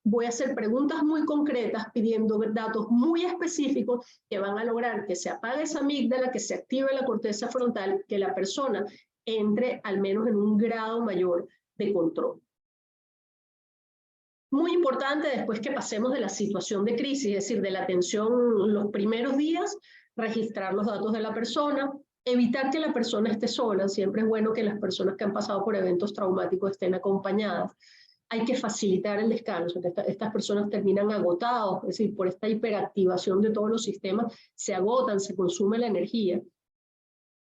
voy a hacer preguntas muy concretas pidiendo datos muy específicos que van a lograr que se apague esa amígdala, que se active la corteza frontal, que la persona entre al menos en un grado mayor de control. Muy importante después que pasemos de la situación de crisis, es decir, de la atención los primeros días, registrar los datos de la persona, evitar que la persona esté sola. Siempre es bueno que las personas que han pasado por eventos traumáticos estén acompañadas. Hay que facilitar el descanso, que estas personas terminan agotados, es decir, por esta hiperactivación de todos los sistemas, se agotan, se consume la energía.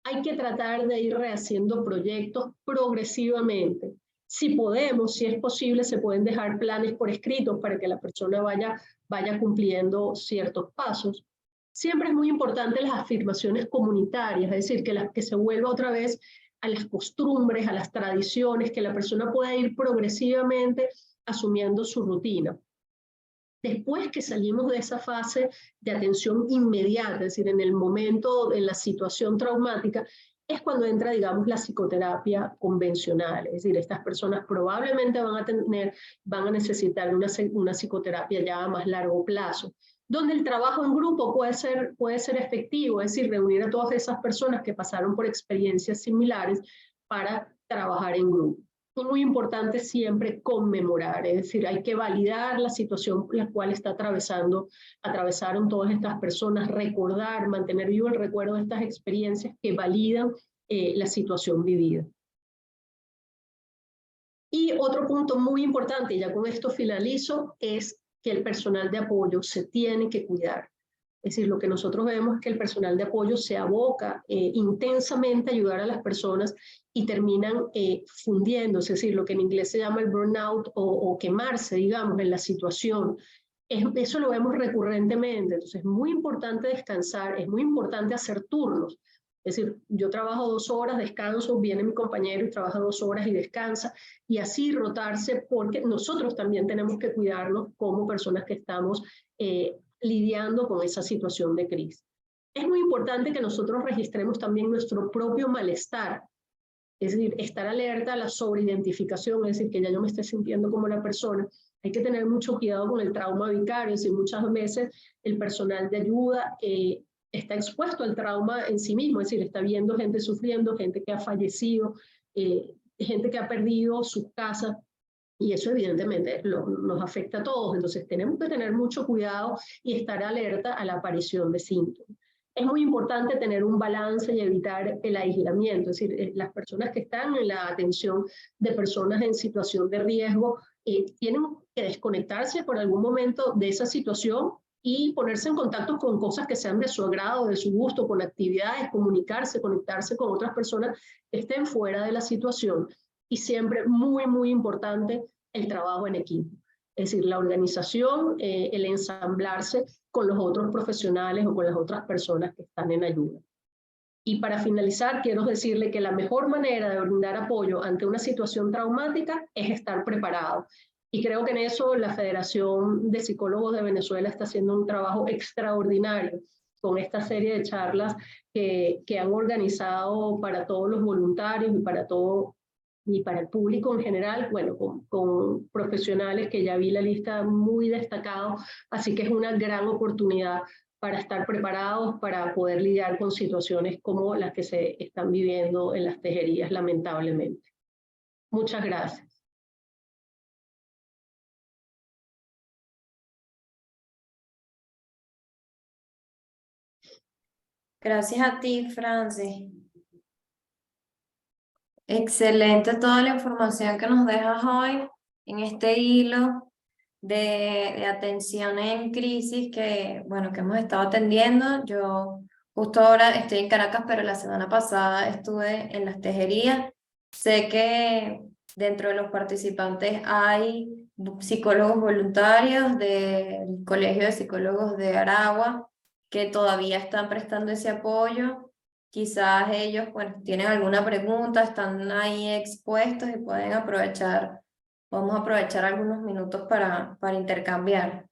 Hay que tratar de ir rehaciendo proyectos progresivamente. Si podemos, si es posible, se pueden dejar planes por escrito para que la persona vaya cumpliendo ciertos pasos. Siempre es muy importante las afirmaciones comunitarias, es decir, que se vuelva otra vez a las costumbres, a las tradiciones, que la persona pueda ir progresivamente asumiendo su rutina. Después que salimos de esa fase de atención inmediata, es decir, en el momento de la situación traumática, es cuando entra, digamos, la psicoterapia convencional. Es decir, estas personas probablemente van a necesitar una psicoterapia ya a más largo plazo, donde el trabajo en grupo puede ser efectivo, es decir, reunir a todas esas personas que pasaron por experiencias similares para trabajar en grupo. Es muy importante siempre conmemorar, es decir, hay que validar la situación por la cual atravesaron todas estas personas, recordar, mantener vivo el recuerdo de estas experiencias que validan la situación vivida. Y otro punto muy importante, y ya con esto finalizo, es que el personal de apoyo se tiene que cuidar. Es decir, lo que nosotros vemos es que el personal de apoyo se aboca intensamente a ayudar a las personas y terminan fundiéndose, es decir, lo que en inglés se llama el burnout o quemarse, digamos, en la situación. Eso lo vemos recurrentemente, entonces es muy importante descansar, es muy importante hacer turnos. Es decir, yo trabajo 2 horas, descanso, viene mi compañero y trabaja 2 horas y descansa, y así rotarse, porque nosotros también tenemos que cuidarnos como personas que estamos lidiando con esa situación de crisis. Es muy importante que nosotros registremos también nuestro propio malestar, es decir, estar alerta a la sobreidentificación, es decir, que ya yo me esté sintiendo como la persona. Hay que tener mucho cuidado con el trauma vicario, es decir, muchas veces el personal de ayuda está expuesto al trauma en sí mismo, es decir, está viendo gente sufriendo, gente que ha fallecido, gente que ha perdido sus casas, y eso evidentemente nos afecta a todos. Entonces tenemos que tener mucho cuidado y estar alerta a la aparición de síntomas. Es muy importante tener un balance y evitar el aislamiento, es decir, las personas que están en la atención de personas en situación de riesgo tienen que desconectarse por algún momento de esa situación y ponerse en contacto con cosas que sean de su agrado, de su gusto, con actividades, comunicarse, conectarse con otras personas que estén fuera de la situación. Y siempre muy, muy importante el trabajo en equipo. Es decir, la organización, el ensamblarse con los otros profesionales o con las otras personas que están en ayuda. Y para finalizar, quiero decirle que la mejor manera de brindar apoyo ante una situación traumática es estar preparado. Y creo que en eso la Federación de Psicólogos de Venezuela está haciendo un trabajo extraordinario con esta serie de charlas que han organizado para todos los voluntarios y para el público en general, bueno, con profesionales que ya vi la lista muy destacado, así que es una gran oportunidad para estar preparados para poder lidiar con situaciones como las que se están viviendo en las tejerías, lamentablemente. Muchas gracias. Gracias a ti, Francis. Excelente toda la información que nos dejas hoy en este hilo de atención en crisis que, bueno, que hemos estado atendiendo. Yo justo ahora estoy en Caracas, pero la semana pasada estuve en las tejerías. Sé que dentro de los participantes hay psicólogos voluntarios del Colegio de Psicólogos de Aragua que todavía están prestando ese apoyo. Quizás ellos, bueno, tienen alguna pregunta, están ahí expuestos y pueden aprovechar. Vamos a aprovechar algunos minutos para intercambiar.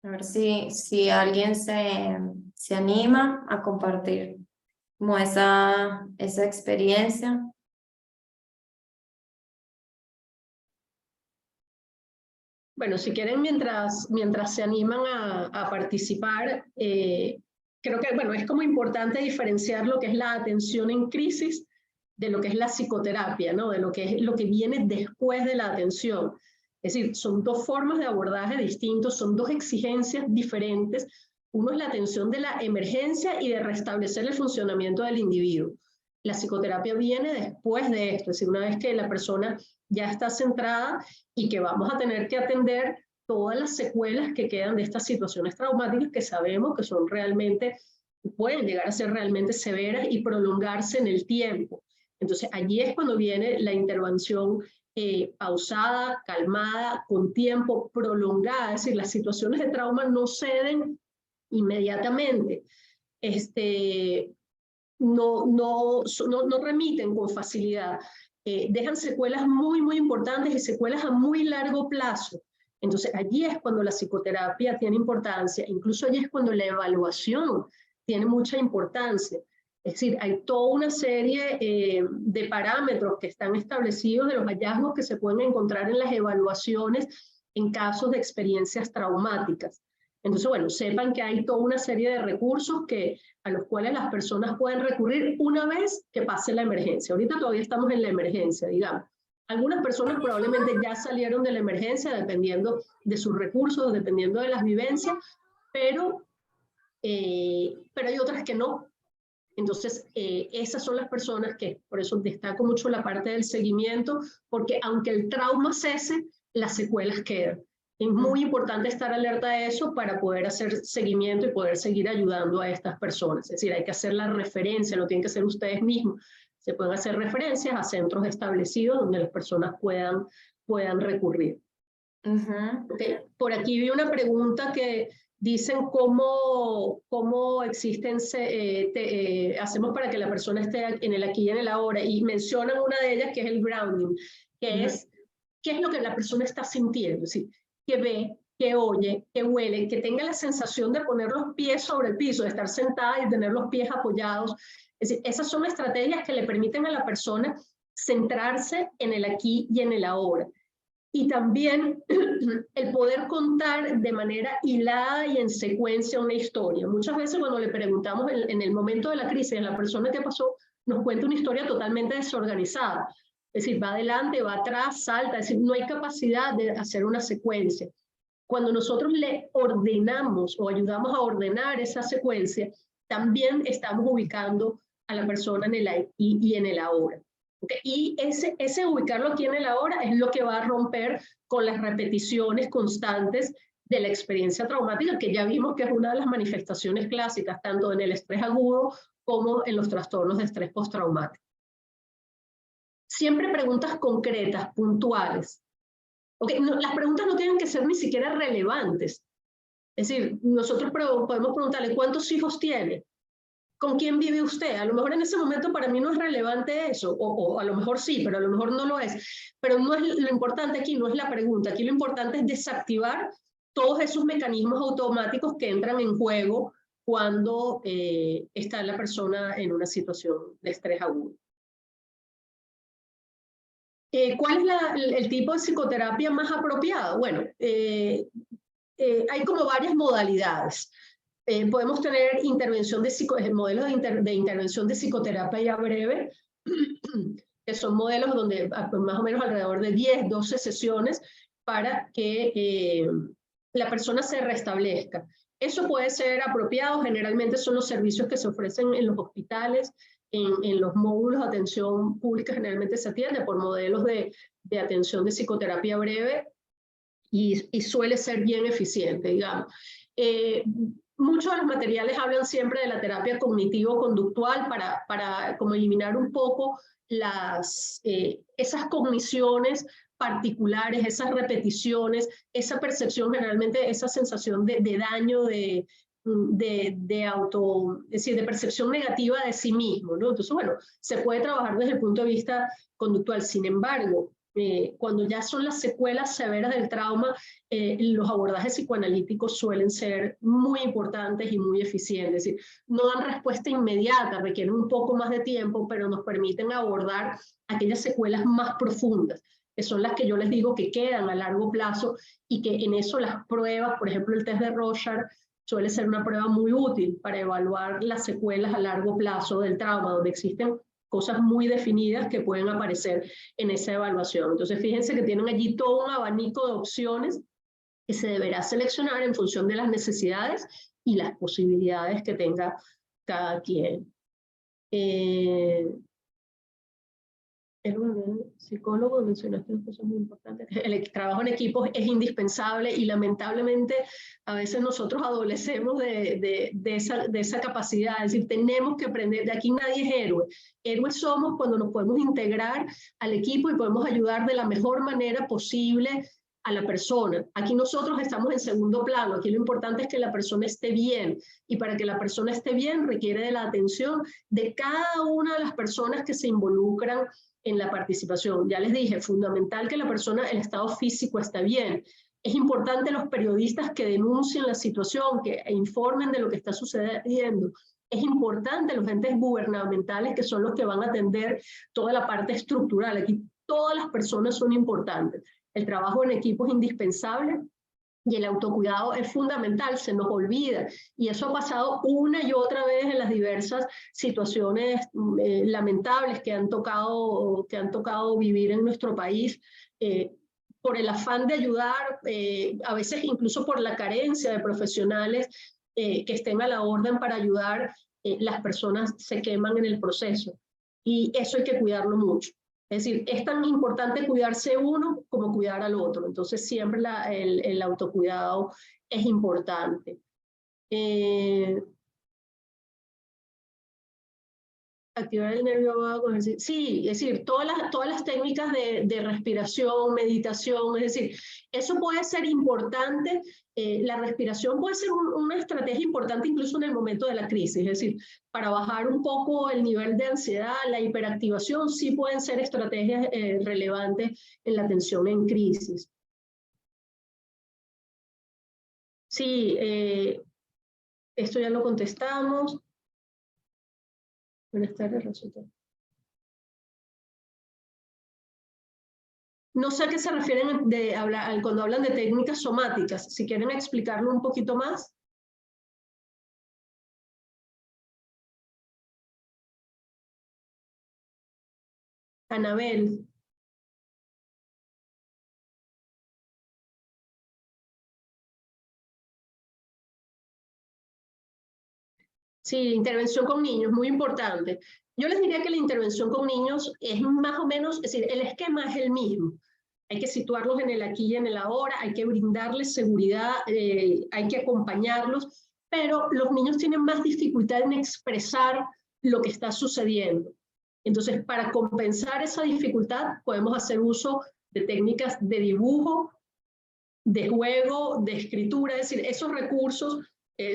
A ver si alguien se anima a compartir como esa experiencia. Bueno, si quieren, mientras se animan a participar, creo que, bueno, es como importante diferenciar lo que es la atención en crisis de lo que es la psicoterapia, ¿no? De lo que es lo que viene después de la atención. Es decir, son 2 formas de abordaje distintos, son 2 exigencias diferentes. Uno es la atención de la emergencia y de restablecer el funcionamiento del individuo. La psicoterapia viene después de esto, es decir, una vez que la persona ya está centrada y que vamos a tener que atender todas las secuelas que quedan de estas situaciones traumáticas que sabemos que son realmente, pueden llegar a ser realmente severas y prolongarse en el tiempo. Entonces allí es cuando viene la intervención pausada, calmada, con tiempo prolongada, es decir, las situaciones de trauma no ceden inmediatamente. No remiten con facilidad, dejan secuelas muy, muy importantes y secuelas a muy largo plazo. Entonces allí es cuando la psicoterapia tiene importancia, incluso allí es cuando la evaluación tiene mucha importancia. Es decir, hay toda una serie de parámetros que están establecidos de los hallazgos que se pueden encontrar en las evaluaciones en casos de experiencias traumáticas. Entonces, bueno, sepan que hay toda una serie de recursos a los cuales las personas pueden recurrir una vez que pase la emergencia. Ahorita todavía estamos en la emergencia, digamos. Algunas personas probablemente ya salieron de la emergencia dependiendo de sus recursos, dependiendo de las vivencias, pero hay otras que no. Entonces, esas son las personas que, por eso destaco mucho la parte del seguimiento, porque aunque el trauma cese, las secuelas quedan. Es muy importante estar alerta a eso para poder hacer seguimiento y poder seguir ayudando a estas personas. Es decir, hay que hacer la referencia, no tienen que ser ustedes mismos, Se pueden hacer referencias a centros establecidos donde las personas puedan recurrir. Okay. Por aquí vi una pregunta que dicen cómo existen, hacemos para que la persona esté en el aquí y en el ahora, y mencionan una de ellas que es el grounding, que es qué es lo que la persona está sintiendo, ¿sí? Que ve, que oye, que huele, que tenga la sensación de poner los pies sobre el piso, de estar sentada y tener los pies apoyados. Es decir, esas son estrategias que le permiten a la persona centrarse en el aquí y en el ahora. Y también el poder contar de manera hilada y en secuencia una historia. Muchas veces cuando le preguntamos en el momento de la crisis a la persona que pasó, nos cuenta una historia totalmente desorganizada. Es decir, va adelante, va atrás, salta, es decir, no hay capacidad de hacer una secuencia. Cuando nosotros le ordenamos o ayudamos a ordenar esa secuencia, también estamos ubicando a la persona en el aquí y en el ahora. ¿Okay? Y ese ubicarlo aquí en el ahora es lo que va a romper con las repeticiones constantes de la experiencia traumática, que ya vimos que es una de las manifestaciones clásicas, tanto en el estrés agudo como en los trastornos de estrés postraumático. Siempre preguntas concretas, puntuales. Okay, no, las preguntas no tienen que ser ni siquiera relevantes. Es decir, nosotros podemos preguntarle, ¿cuántos hijos tiene? ¿Con quién vive usted? A lo mejor en ese momento para mí no es relevante eso, o a lo mejor sí, pero a lo mejor no lo es. Pero no es lo importante aquí, no es la pregunta. Aquí lo importante es desactivar todos esos mecanismos automáticos que entran en juego cuando está la persona en una situación de estrés agudo. ¿Cuál es el tipo de psicoterapia más apropiado? Bueno, hay como varias modalidades. Podemos tener intervención modelos de intervención de psicoterapia breve, que son modelos donde más o menos alrededor de 10, 12 sesiones para que la persona se restablezca. Eso puede ser apropiado, generalmente son los servicios que se ofrecen en los hospitales, en los módulos de atención pública generalmente se atiende por modelos de atención de psicoterapia breve y suele ser bien eficiente, digamos. Muchos de los materiales hablan siempre de la terapia cognitivo-conductual para como eliminar un poco esas cogniciones particulares, esas repeticiones, esa percepción, generalmente esa sensación de daño, es decir, de percepción negativa de sí mismo, ¿no? Entonces, bueno, se puede trabajar desde el punto de vista conductual. Sin embargo, cuando ya son las secuelas severas del trauma, los abordajes psicoanalíticos suelen ser muy importantes y muy eficientes. Es decir, no dan respuesta inmediata, requieren un poco más de tiempo, pero nos permiten abordar aquellas secuelas más profundas, que son las que yo les digo que quedan a largo plazo y que en eso las pruebas, por ejemplo, el test de Rorschach, suele ser una prueba muy útil para evaluar las secuelas a largo plazo del trauma, donde existen cosas muy definidas que pueden aparecer en esa evaluación. Entonces, fíjense que tienen allí todo un abanico de opciones que se deberá seleccionar en función de las necesidades y las posibilidades que tenga cada quien. El psicólogo mencionaste una cosa muy importante. El trabajo en equipo es indispensable y lamentablemente a veces nosotros adolecemos de esa capacidad. Es decir, tenemos que aprender. De aquí nadie es héroe. Héroes somos cuando nos podemos integrar al equipo y podemos ayudar de la mejor manera posible a la persona. Aquí nosotros estamos en segundo plano. Aquí lo importante es que la persona esté bien. Y para que la persona esté bien requiere de la atención de cada una de las personas que se involucran en la participación. Ya les dije, fundamental que la persona, el estado físico esté bien. Es importante los periodistas que denuncien la situación, que informen de lo que está sucediendo. Es importante los entes gubernamentales que son los que van a atender toda la parte estructural. Aquí todas las personas son importantes. El trabajo en equipo es indispensable y el autocuidado es fundamental, se nos olvida. Y eso ha pasado una y otra vez en las diversas situaciones lamentables que han tocado vivir en nuestro país, por el afán de ayudar, a veces incluso por la carencia de profesionales que estén a la orden para ayudar, las personas se queman en el proceso. Y eso hay que cuidarlo mucho. Es decir, es tan importante cuidarse uno como cuidar al otro. Entonces, siempre el autocuidado es importante. Activar el nervio vago con ejercicio. Sí, es decir, todas las técnicas de respiración, meditación, es decir, eso puede ser importante, la respiración puede ser una estrategia importante incluso en el momento de la crisis, es decir, para bajar un poco el nivel de ansiedad, la hiperactivación, sí pueden ser estrategias relevantes en la atención en crisis. Sí, esto ya lo contestamos. Buenas tardes, resultados. No sé a qué se refieren cuando hablan de técnicas somáticas. Si quieren explicarlo un poquito más. Anabel. Sí, intervención con niños, muy importante. Yo les diría que la intervención con niños es más o menos, es decir, el esquema es el mismo. Hay que situarlos en el aquí y en el ahora, hay que brindarles seguridad, hay que acompañarlos, pero los niños tienen más dificultad en expresar lo que está sucediendo. Entonces, para compensar esa dificultad, podemos hacer uso de técnicas de dibujo, de juego, de escritura, es decir, esos recursos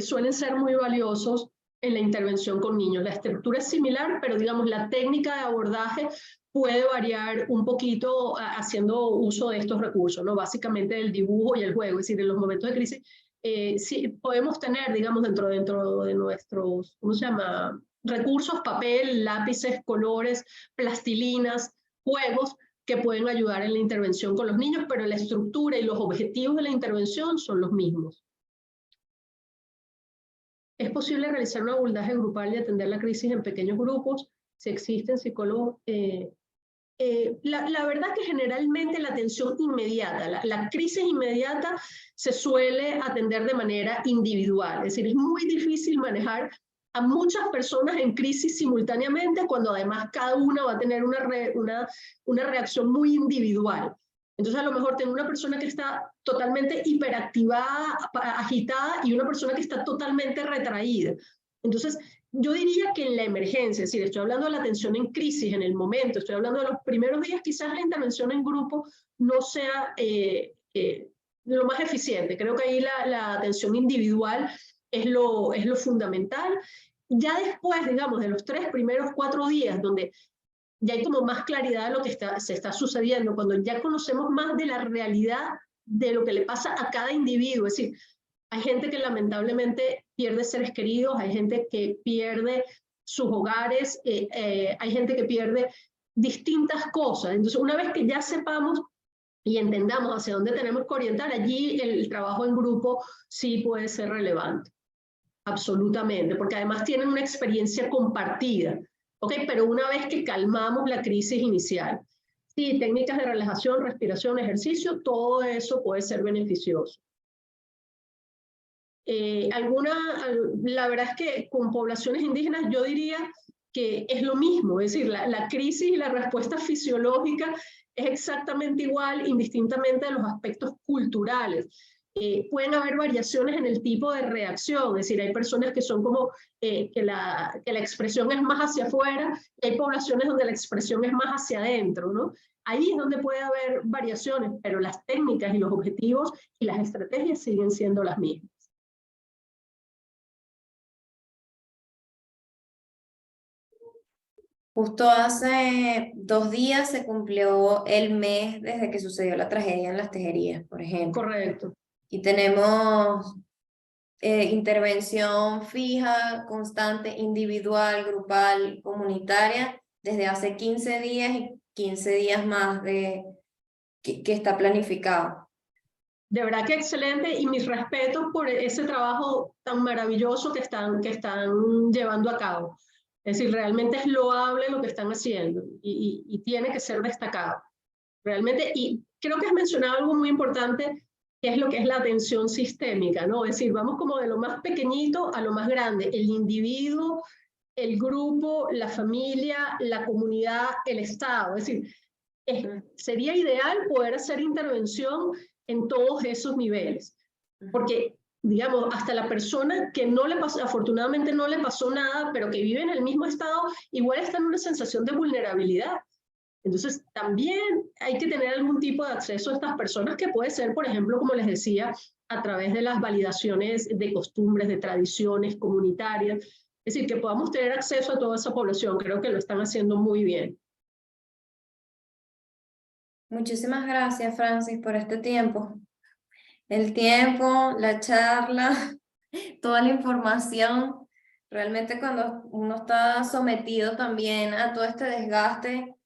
suelen ser muy valiosos en la intervención con niños. La estructura es similar, pero digamos la técnica de abordaje puede variar un poquito haciendo uso de estos recursos, ¿no? Básicamente el dibujo y el juego, es decir, en los momentos de crisis sí podemos tener, digamos, dentro de nuestros, ¿cómo se llama? Recursos, papel, lápices, colores, plastilinas, juegos, que pueden ayudar en la intervención con los niños, pero la estructura y los objetivos de la intervención son los mismos. ¿Es posible realizar un abordaje grupal y atender la crisis en pequeños grupos? Si existen psicólogos... la verdad que generalmente la atención inmediata, la crisis inmediata se suele atender de manera individual. Es decir, es muy difícil manejar a muchas personas en crisis simultáneamente cuando además cada una va a tener una reacción muy individual. Entonces a lo mejor tengo una persona que está totalmente hiperactivada, agitada, y una persona que está totalmente retraída. Entonces yo diría que en la emergencia, es decir, estoy hablando de la atención en crisis, en el momento, estoy hablando de los primeros días, quizás la intervención en grupo no sea lo más eficiente. Creo que ahí la atención individual es lo fundamental. Ya después, digamos, de los 3 primeros 4 días, donde ya hay como más claridad de lo que se está sucediendo, cuando ya conocemos más de la realidad de lo que le pasa a cada individuo, es decir, hay gente que lamentablemente pierde seres queridos, hay gente que pierde sus hogares, hay gente que pierde distintas cosas. Entonces, una vez que ya sepamos y entendamos hacia dónde tenemos que orientar, allí el trabajo en grupo sí puede ser relevante. Absolutamente, porque además tienen una experiencia compartida. ¿Ok? Pero una vez que calmamos la crisis inicial, sí, técnicas de relajación, respiración, ejercicio, todo eso puede ser beneficioso. La verdad es que con poblaciones indígenas yo diría que es lo mismo, es decir, la crisis y la respuesta fisiológica es exactamente igual, indistintamente de los aspectos culturales. Pueden haber variaciones en el tipo de reacción, es decir, hay personas que son como que la expresión es más hacia afuera, y hay poblaciones donde la expresión es más hacia adentro, ¿no? Ahí es donde puede haber variaciones, pero las técnicas y los objetivos y las estrategias siguen siendo las mismas. Justo hace 2 días se cumplió el mes desde que sucedió la tragedia en Las Tejerías, por ejemplo. Correcto. Y tenemos intervención fija, constante, individual, grupal, comunitaria, desde hace 15 días y 15 días más que está planificado. De verdad que excelente, y mis respetos por ese trabajo tan maravilloso que están llevando a cabo. Es decir, realmente es loable lo que están haciendo y tiene que ser destacado. Realmente, y creo que has mencionado algo muy importante, que es lo que es la atención sistémica, ¿no? Es decir, vamos como de lo más pequeñito a lo más grande, el individuo, el grupo, la familia, la comunidad, el Estado. Es decir, sería ideal poder hacer intervención en todos esos niveles, porque digamos, hasta la persona que no le pasó, afortunadamente no le pasó nada, pero que vive en el mismo estado, igual está en una sensación de vulnerabilidad. Entonces, también hay que tener algún tipo de acceso a estas personas, que puede ser, por ejemplo, como les decía, a través de las validaciones de costumbres, de tradiciones comunitarias. Es decir, que podamos tener acceso a toda esa población. Creo que lo están haciendo muy bien. Muchísimas gracias, Francis, por este tiempo. El tiempo, la charla, toda la información. Realmente cuando uno está sometido también a todo este desgaste,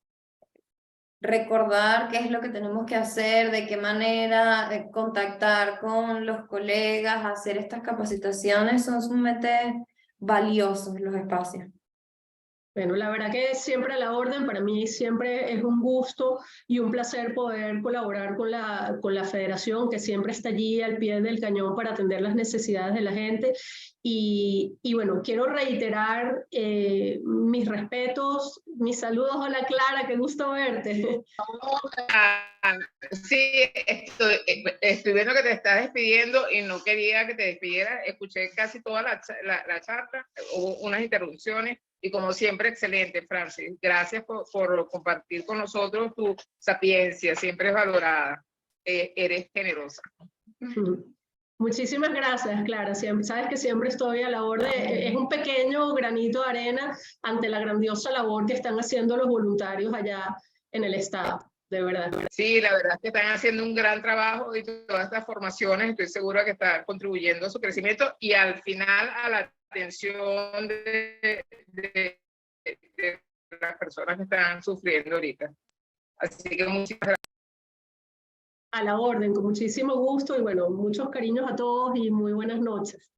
recordar qué es lo que tenemos que hacer, de qué manera contactar con los colegas, hacer estas capacitaciones, son sumamente valiosos los espacios. Bueno, la verdad que siempre a la orden, para mí siempre es un gusto y un placer poder colaborar con la federación, que siempre está allí al pie del cañón para atender las necesidades de la gente. Y bueno, quiero reiterar mis respetos, mis saludos. Hola Clara, qué gusto verte. Sí, estoy viendo que te estás despidiendo y no quería que te despidieras. Escuché casi toda la charla, hubo unas interrupciones y como siempre, excelente, Francis. Gracias por compartir con nosotros tu sapiencia, siempre es valorada. Eres generosa. Muchísimas gracias, Clara. Siempre, sabes que siempre estoy a la orden. Es un pequeño granito de arena ante la grandiosa labor que están haciendo los voluntarios allá en el estado, de verdad. Sí, la verdad es que están haciendo un gran trabajo y todas estas formaciones estoy segura que están contribuyendo a su crecimiento y al final a la atención de las personas que están sufriendo ahorita. Así que muchas gracias. A la orden, con muchísimo gusto y bueno, muchos cariños a todos y muy buenas noches.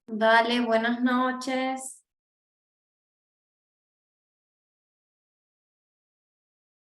Dale, buenas noches.